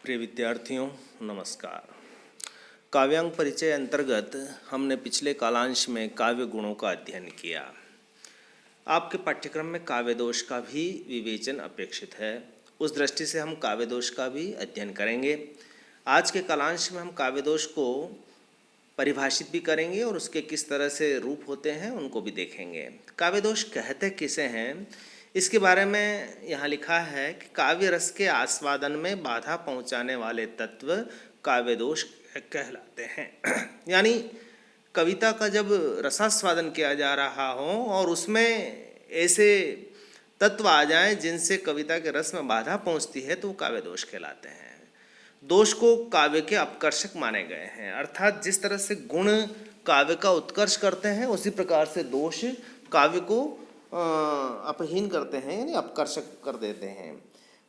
प्रिय विद्यार्थियों, नमस्कार। काव्यांग परिचय अंतर्गत हमने पिछले कालांश में काव्य गुणों का अध्ययन किया। आपके पाठ्यक्रम में काव्य दोष का भी विवेचन अपेक्षित है। उस दृष्टि से हम काव्य दोष का भी अध्ययन करेंगे। आज के कालांश में हम काव्य दोष को परिभाषित भी करेंगे और उसके किस तरह से रूप होते हैं उनको भी देखेंगे। काव्य दोष कहते किसे हैं, इसके बारे में यहाँ लिखा है कि काव्य रस के आस्वादन में बाधा पहुँचाने वाले तत्व काव्य दोष कहलाते हैं। यानी कविता का जब रसास्वादन किया जा रहा हो और उसमें ऐसे तत्व आ जाएं जिनसे कविता के रस में बाधा पहुँचती है तो वो काव्य दोष कहलाते हैं। दोष को काव्य के अपकर्षक माने गए हैं, अर्थात जिस तरह से गुण काव्य का उत्कर्ष करते हैं उसी प्रकार से दोष काव्य को अपहीन करते हैं, यानी अपकर्षक कर देते हैं।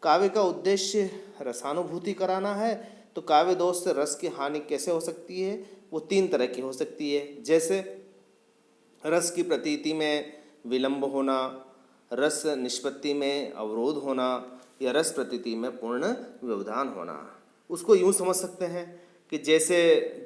काव्य का उद्देश्य रसानुभूति कराना है, तो काव्य दोष से रस की हानि कैसे हो सकती है? वो तीन तरह की हो सकती है, जैसे रस की प्रतीति में विलंब होना, रस निष्पत्ति में अवरोध होना या रस प्रतीति में पूर्ण व्यवधान होना। उसको यूँ समझ सकते हैं कि जैसे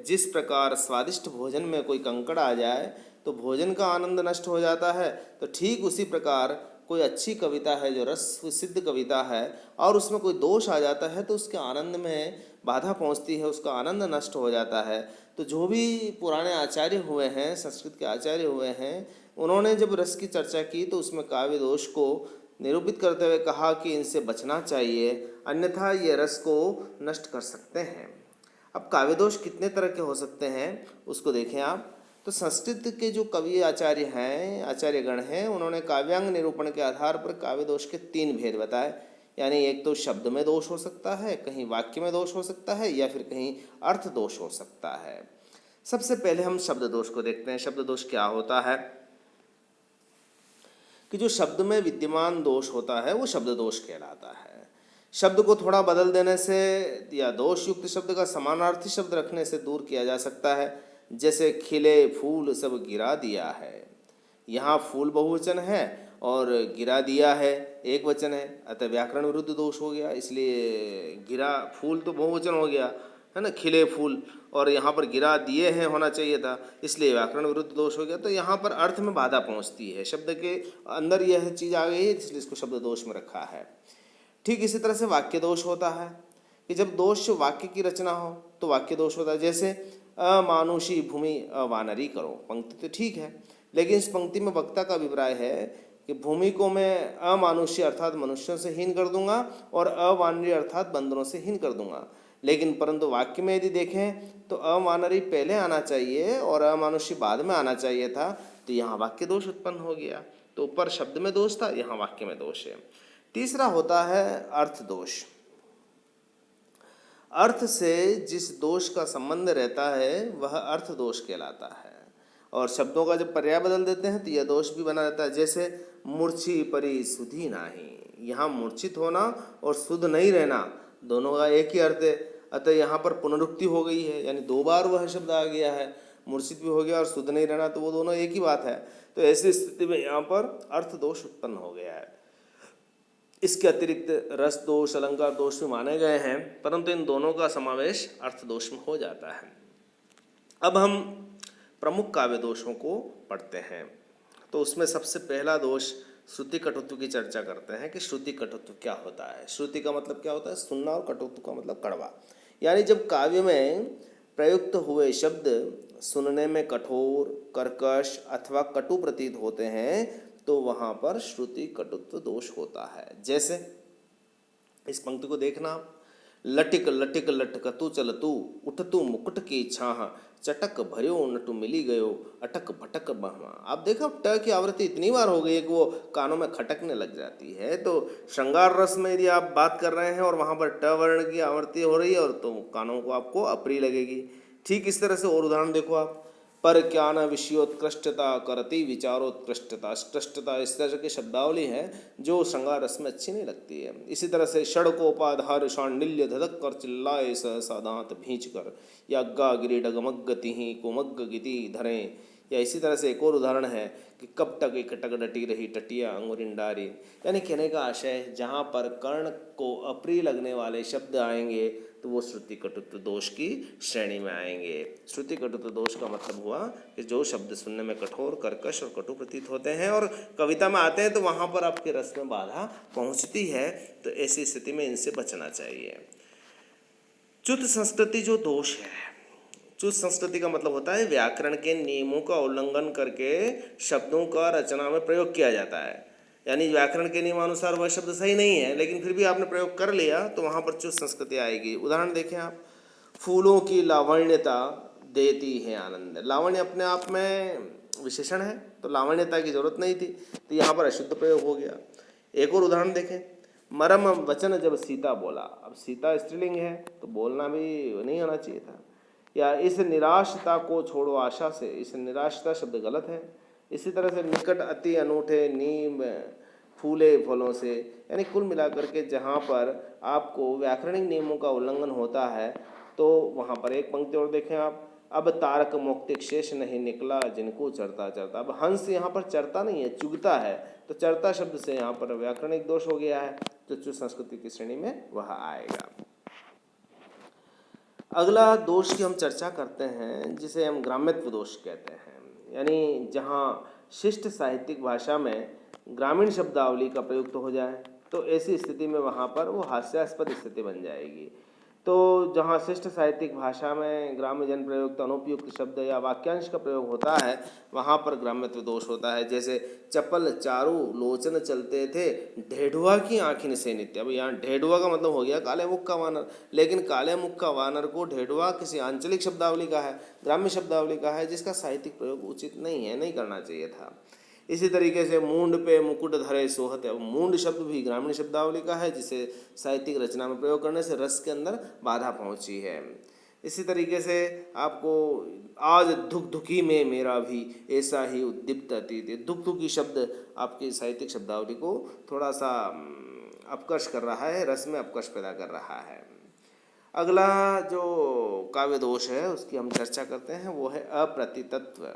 जिस प्रकार स्वादिष्ट भोजन में कोई कंकड़ आ जाए तो भोजन का आनंद नष्ट हो जाता है, तो ठीक उसी प्रकार कोई अच्छी कविता है जो रस सिद्ध कविता है और उसमें कोई दोष आ जाता है तो उसके आनंद में बाधा पहुंचती है, उसका आनंद नष्ट हो जाता है। तो जो भी पुराने आचार्य हुए हैं, संस्कृत के आचार्य हुए हैं, उन्होंने जब रस की चर्चा की तो उसमें काव्य दोष को निरूपित करते हुए कहा कि इनसे बचना चाहिए, अन्यथा ये रस को नष्ट कर सकते हैं। अब काव्य दोष कितने तरह के हो सकते हैं उसको देखें आप। तो संस्कृत के जो कवि आचार्य हैं, आचार्यगण हैं, उन्होंने काव्यांग निरूपण के आधार पर काव्य दोष के तीन भेद बताए। यानी एक तो शब्द में दोष हो सकता है, कहीं वाक्य में दोष हो सकता है या फिर कहीं अर्थ दोष हो सकता है। सबसे पहले हम शब्द दोष को देखते हैं। शब्द दोष क्या होता है कि जो शब्द में विद्यमान दोष होता है वो शब्द दोष कहलाता है। शब्द को थोड़ा बदल देने से या दोष युक्त शब्द का समानार्थी शब्द रखने से दूर किया जा सकता है। जैसे खिले फूल सब गिरा दिया है, यहाँ फूल बहुवचन है और गिरा दिया है एक वचन है, अतः व्याकरण विरुद्ध दोष हो गया। इसलिए गिरा फूल तो बहुवचन हो गया है ना, खिले फूल, और यहाँ पर गिरा दिए हैं होना चाहिए था, इसलिए व्याकरण विरुद्ध दोष हो गया। तो यहाँ पर अर्थ में बाधा पहुँचती है, शब्द के अंदर यह चीज़ आ गई है, इसलिए इसको शब्द दोष में रखा है। ठीक इसी तरह से वाक्य दोष होता है कि जब दोष वाक्य की रचना हो तो वाक्य दोष होता है। जैसे अमानुषी भूमि अवानरी करो, पंक्ति तो ठीक है, लेकिन इस पंक्ति में वक्ता का अभिप्राय है कि भूमि को मैं अमानुषी अर्थात मनुष्यों से हीन कर दूंगा और अवानरी अर्थात बंदरों से हीन कर दूंगा। लेकिन परंतु वाक्य में यदि देखें तो अवानरी पहले आना चाहिए और अमानुषी बाद में आना चाहिए था, तो यहाँ वाक्य दोष उत्पन्न हो गया। तो ऊपर शब्द में दोष था, यहाँ वाक्य में दोष है। तीसरा होता है अर्थ दोष। अर्थ से जिस दोष का संबंध रहता है वह अर्थ दोष कहलाता है, और शब्दों का जब पर्याय बदल देते हैं तो यह दोष भी बना रहता है। जैसे मूर्छी परी सुधी नाही, यहाँ मूर्छित होना और शुद्ध नहीं रहना दोनों का एक ही अर्थ है, अतः यहाँ पर पुनरुक्ति हो गई है, यानी दो बार वह शब्द आ गया है। मूर्छित भी हो गया और शुद्ध नहीं रहना, तो वो दोनों एक ही बात है। तो ऐसी स्थिति में यहाँ पर अर्थ दोष उत्पन्न हो गया है। इसके अतिरिक्त रस दोष, अलंकार दोष भी माने गए हैं, परंतु इन दोनों का समावेश अर्थ दोष में हो जाता है। अब हम प्रमुख काव्य दोषों को पढ़ते हैं। तो उसमें सबसे पहला दोष श्रुति कटुत्व की चर्चा करते हैं कि श्रुति कटुत्व क्या होता है। श्रुति का मतलब क्या होता है? सुनना, और कटुत्व का मतलब कड़वा। यानी जब काव्य में प्रयुक्त हुए शब्द सुनने में कठोर, कर्कश अथवा कटु प्रतीत होते हैं तो वहाँ पर श्रुति कटुत्व दोष होता है। जैसे इस पंक्ति को देखना, लटिक लटिक लटकतु चलतु उठतु मुकुट की छाह चटक भयो नटु मिली गयो अटक भटक बहमा। आप देखो ट की आवृत्ति इतनी बार हो गई है कि वो कानों में खटकने लग जाती है। तो श्रृंगार रस में यदि आप बात कर रहे हैं और वहाँ पर ट वर्ण की आवृत्ति हो रही है और तो कानों को आपको अप्रिय लगेगी। ठीक इस तरह से और उदाहरण देखो आप, पर क्या न विषयोत्कृष्टता करती विचारोत्कृष्टता, उत्कृष्टता, इस तरह की शब्दावली है जो श्रृंगार रस में अच्छी नहीं लगती है। इसी तरह से षडकोपाधार शांडिल्य धधक कर चिल्लाए सहसा दांत भींच कर, या गा गिरी डगमगति ही कोमग्ग गिति धरें। या इसी तरह से एक और उदाहरण है कि कब तक एक टक डटी रही टटिया अंगुरिंडारी। यानी कहने का आशय, जहाँ पर कर्ण को अप्रिय लगने वाले शब्द आएंगे तो वो श्रुति कटुत्व दोष की श्रेणी में आएंगे। श्रुति कटुत्व दोष का मतलब हुआ कि जो शब्द सुनने में कठोर, कर्कश और कटु प्रतीत होते हैं और कविता में आते हैं तो वहाँ पर आपके रस में बाधा पहुँचती है, तो ऐसी स्थिति में इनसे बचना चाहिए। च्युत संस्कृति जो दोष है, च्युत संस्कृति का मतलब होता है व्याकरण के नियमों का उल्लंघन करके शब्दों का रचना में प्रयोग किया जाता है। यानी व्याकरण के नियमानुसार वह शब्द सही नहीं है, लेकिन फिर भी आपने प्रयोग कर लिया तो वहाँ पर च्युत संस्कृति आएगी। उदाहरण देखें आप, फूलों की लावण्यता देती है आनंद। लावण्य अपने आप में विशेषण है, तो लावण्यता की जरूरत नहीं थी, तो यहाँ पर अशुद्ध प्रयोग हो गया। एक और उदाहरण देखें, मरम वचन जब सीता बोला। अब सीता स्त्रीलिंग है तो बोलना भी नहीं होना चाहिए था। या इस निराशता को छोड़ो आशा से, इस निराशता शब्द गलत है। इसी तरह से निकट अति अनूठे नीम फूले फलों से। यानी कुल मिलाकर के जहाँ पर आपको व्याकरणिक नियमों का उल्लंघन होता है तो वहाँ पर एक पंक्ति और देखें आप, अब तारक मौक्तिक शेष नहीं निकला जिनको चरता चरता। अब हंस यहाँ पर चरता नहीं है, चुगता है, तो चरता शब्द से यहाँ पर व्याकरणिक दोष हो गया है, तो च्युत संस्कृति की श्रेणी में वह आएगा। अगला दोष की हम चर्चा करते हैं जिसे हम ग्राम्यत्व दोष कहते हैं। यानी जहाँ शिष्ट साहित्यिक भाषा में ग्रामीण शब्दावली का प्रयुक्त हो जाए तो ऐसी स्थिति में वहाँ पर वो हास्यास्पद स्थिति बन जाएगी। तो जहाँ शिष्ट साहित्यिक भाषा में ग्राम्य जन प्रयुक्त अनुपयुक्त शब्द या वाक्यांश का प्रयोग होता है वहाँ पर ग्राम्यत्व दोष होता है। जैसे चपल चारू लोचन चलते थे ढेढुआ की आँखिन से नित्य। अब यहाँ ढेढुआ का मतलब हो गया काले मुख का वानर, लेकिन काले मुख का वानर को ढेढुआ किसी आंचलिक शब्दावली का है, ग्राम्य शब्दावली का है, जिसका साहित्यिक प्रयोग उचित नहीं है, नहीं करना चाहिए था। इसी तरीके से मूंड पे मुकुट धरे सोहत। अब मूंड शब्द भी ग्रामीण शब्दावली का है, जिसे साहित्यिक रचना में प्रयोग करने से रस के अंदर बाधा पहुंची है। इसी तरीके से आपको आज धुक धुकी में मेरा भी ऐसा ही उद्दीप्त अतीत। धुक धुकी शब्द आपकी साहित्यिक शब्दावली को थोड़ा सा अपकर्ष कर रहा है, रस में अपकर्ष पैदा कर रहा है। अगला जो काव्य दोष है उसकी हम चर्चा करते हैं, वो है अप्रतितत्व।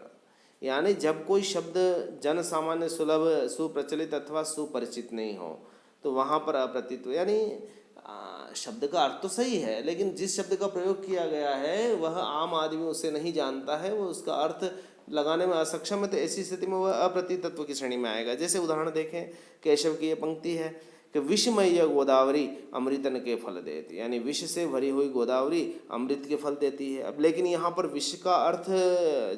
यानी जब कोई शब्द जन सामान्य सुलभ सुप्रचलित अथवा सुपरिचित नहीं हो तो वहाँ पर अप्रतित्व। यानी शब्द का अर्थ तो सही है, लेकिन जिस शब्द का प्रयोग किया गया है वह आम आदमी उसे नहीं जानता है, वो उसका अर्थ लगाने में असक्षम है, तो ऐसी स्थिति में वह अप्रतितत्व की श्रेणी में आएगा। जैसे उदाहरण देखें, केशव की ये पंक्ति है कि विषमय गोदावरी अमृतन के फल देती। यानी विष से भरी हुई गोदावरी अमृत के फल देती है। अब लेकिन यहाँ पर विष का अर्थ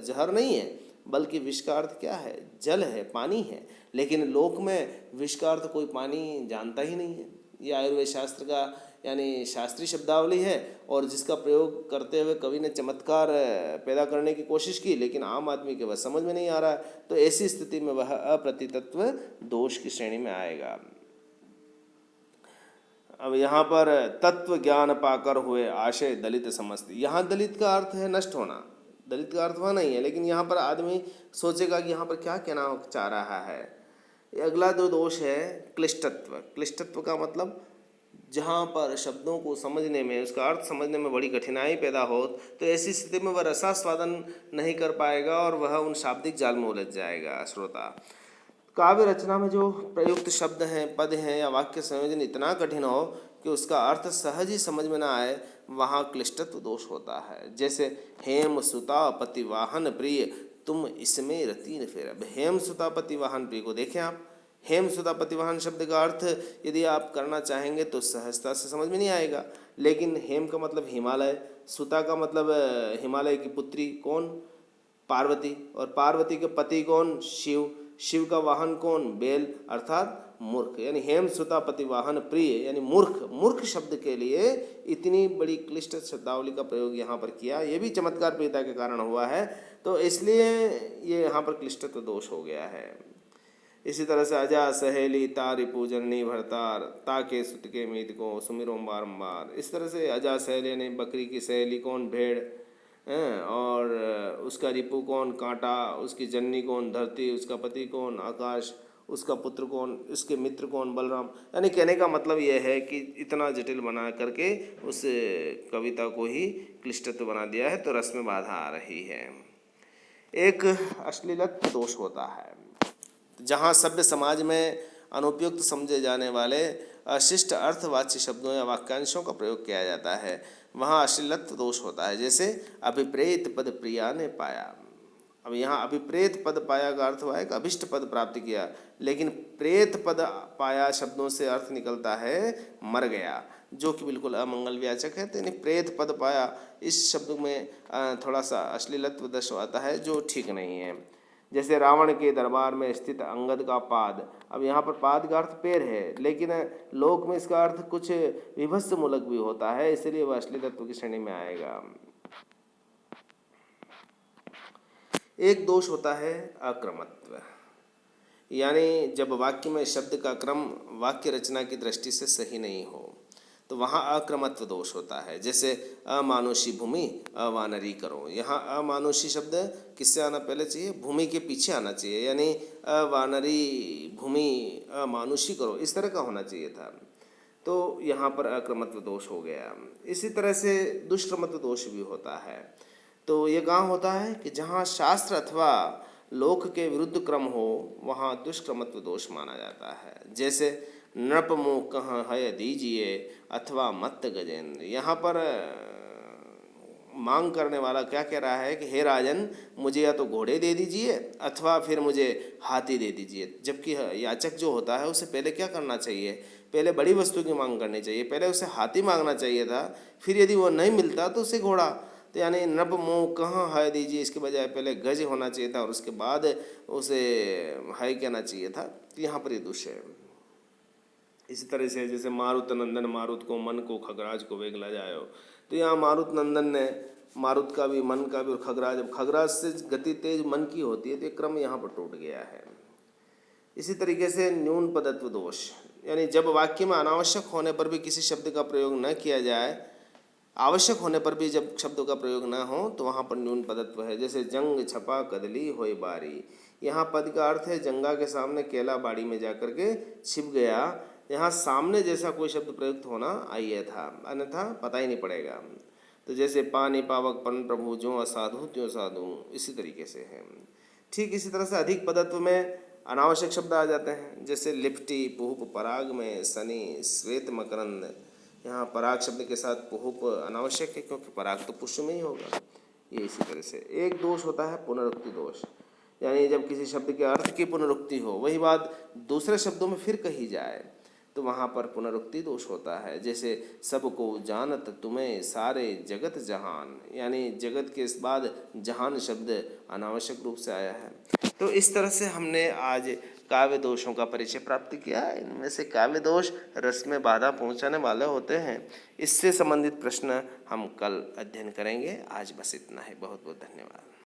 जहर नहीं है, बल्कि विष का अर्थ क्या है, जल है, पानी है। लेकिन लोक में विष का अर्थ कोई पानी जानता ही नहीं है। ये आयुर्वेद शास्त्र का यानी शास्त्रीय शब्दावली है और जिसका प्रयोग करते हुए कवि ने चमत्कार पैदा करने की कोशिश की, लेकिन आम आदमी के वह समझ में नहीं आ रहा है, तो ऐसी स्थिति में वह अप्रतितत्व दोष की श्रेणी में आएगा। अब यहाँ पर तत्व ज्ञान पाकर हुए आशय दलित समझती। यहाँ दलित का अर्थ है नष्ट होना, दलित का अर्थ वह नहीं है, लेकिन यहाँ पर आदमी सोचेगा कि यहाँ पर क्या कहना चाह रहा है। अगला जो दोष है क्लिष्टत्व। क्लिष्टत्व का मतलब जहाँ पर शब्दों को समझने में, उसका अर्थ समझने में बड़ी कठिनाई पैदा हो, तो ऐसी स्थिति में वह रसास्वादन नहीं कर पाएगा और वह उन शाब्दिक जाल में उलझ जाएगा श्रोता। काव्य रचना में जो प्रयुक्त शब्द हैं, पद हैं या वाक्य संयोजन इतना कठिन हो कि उसका अर्थ सहज ही समझ में ना आए, वहाँ क्लिष्टत्व दोष होता है। जैसे हेम सुता पतिवाहन प्रिय तुम इसमें रतीन फेर। अब हेम सुता पतिवाहन प्रिय को देखें आप, हेम सुता पतिवाहन शब्द का अर्थ यदि आप करना चाहेंगे तो सहजता से समझ में नहीं आएगा, लेकिन हेम का मतलब हिमालय, सुता का मतलब हिमालय की पुत्री कौन, पार्वती, और पार्वती के पति कौन, शिव, शिव का वाहन कौन, बैल, अर्थात मूर्ख। यानी हेम सुता पति वाहन प्रिय, यानी मूर्ख। मूर्ख शब्द के लिए इतनी बड़ी क्लिष्ट शब्दावली का प्रयोग यहाँ पर किया, ये भी चमत्कार प्रियता के कारण हुआ है, तो इसलिए ये यहाँ पर क्लिष्टत्व दोष हो गया है। इसी तरह से अजा सहेली तारि पूजननी भरतार ताके सुत के मीत को सुमिरों बारम्बार। इस तरह से अजा सहेली यानी बकरी की सहेली कौन, भेड़, और उसका रिपु कौन, कांटा, उसकी जननी कौन, धरती, उसका पति कौन, आकाश, उसका पुत्र कौन, उसके मित्र कौन, बलराम। यानी कहने का मतलब यह है कि इतना जटिल बना करके उस कविता को ही क्लिष्टत्व बना दिया है, तो रस में बाधा आ रही है। एक अश्लीलत्व दोष होता है, जहाँ सभ्य समाज में अनुपयुक्त समझे जाने वाले अशिष्ट अर्थवाच्य शब्दों या वाक्यांशों का प्रयोग किया जाता है वहाँ अश्लीलत्व दोष होता है। जैसे अभिप्रेत पद प्रिया ने पाया। अब यहाँ अभिप्रेत पद पाया का अर्थ हुआ है कि अभिष्ट पद प्राप्त किया, लेकिन प्रेत पद पाया शब्दों से अर्थ निकलता है मर गया, जो कि बिल्कुल अमंगल व्याचक है। तो यानी प्रेत पद पाया इस शब्द में थोड़ा सा अश्लीलत्व दर्शाता है जो ठीक नहीं है। जैसे रावण के दरबार में स्थित अंगद का पाद। अब यहाँ पर पाद का अर्थ पैर है, लेकिन लोक में इसका अर्थ कुछ विभत्स मूलक भी होता है, इसलिए वह अश्लीलत्व की श्रेणी में आएगा। एक दोष होता है अक्रमत्व, यानी जब वाक्य में शब्द का क्रम वाक्य रचना की दृष्टि से सही नहीं हो तो वहाँ अक्रमत्व दोष होता है। जैसे अमानुषी भूमि अवानरी करो। यहाँ अमानुषी शब्द किससे आना पहले चाहिए? भूमि के पीछे आना चाहिए, यानी अवानरी भूमि अमानुषी करो, इस तरह का होना चाहिए था। तो यहाँ पर अक्रमत्व दोष हो गया। इसी तरह से दुष्क्रमत्व दोष भी होता है। तो ये कहाँ होता है कि जहाँ शास्त्र अथवा लोक के विरुद्ध क्रम हो वहाँ दुष्क्रमत्व दोष माना जाता है। जैसे नृप मुँह कहाँ है दीजिए अथवा मत गजेंद्र। यहाँ पर मांग करने वाला क्या कह रहा है कि हे राजन, मुझे या तो घोड़े दे दीजिए अथवा फिर मुझे हाथी दे दीजिए। जबकि याचक जो होता है उसे पहले क्या करना चाहिए? पहले बड़ी वस्तु की मांग करनी चाहिए, पहले उसे हाथी मांगना चाहिए था, फिर यदि वो नहीं मिलता तो उसे घोड़ा। तो यानी नभ मुँह कहाँ है दीजिए, इसके बजाय पहले गज होना चाहिए था और उसके बाद उसे है कहना चाहिए था। तो यहाँ पर ये दोष है। इसी तरह से जैसे मारुत नंदन मारुत को मन को खगराज को वेगला जायो। तो यहाँ मारुत नंदन ने मारुत का भी मन का भी और खगराज, अब खगराज से गति तेज मन की होती है, तो ये क्रम यहाँ पर टूट गया है। इसी तरीके से न्यून पदत्व दोष, यानी जब वाक्य में अनावश्यक होने पर भी किसी शब्द का प्रयोग न किया जाए, आवश्यक होने पर भी जब शब्दों का प्रयोग न हो तो वहाँ पर न्यून पदत्व है। जैसे जंग छपा कदली होए बारी। यहाँ पद का अर्थ है जंगा के सामने केला बाड़ी में जाकर के छिप गया। यहाँ सामने जैसा कोई शब्द प्रयुक्त होना आइए था, अन्यथा पता ही नहीं पड़ेगा। तो जैसे पानी पावक पन प्रभु जो असाधु त्यों साधु, इसी तरीके से है। ठीक इसी तरह से अधिक पदत्व में अनावश्यक शब्द आ जाते हैं। जैसे लिप्टी पुहुप पराग में सनी श्वेत मकरंद। यहाँ पराग शब्द के साथ पुहुप अनावश्यक है, क्योंकि पराग तो पुष्प में ही होगा। ये इसी तरह से एक दोष होता है पुनरुक्ति दोष, यानी जब किसी शब्द के अर्थ की पुनरुक्ति हो, वही बात दूसरे शब्दों में फिर कही जाए, तो वहाँ पर पुनरुक्ति दोष होता है। जैसे सबको जानत तुम्हें सारे जगत जहान, यानी जगत के इस बाद जहान शब्द अनावश्यक रूप से आया है। तो इस तरह से हमने आज काव्य दोषों का परिचय प्राप्त किया। इनमें से काव्य दोष रस में बाधा पहुंचाने वाले होते हैं। इससे संबंधित प्रश्न हम कल अध्ययन करेंगे। आज बस इतना ही। बहुत बहुत धन्यवाद।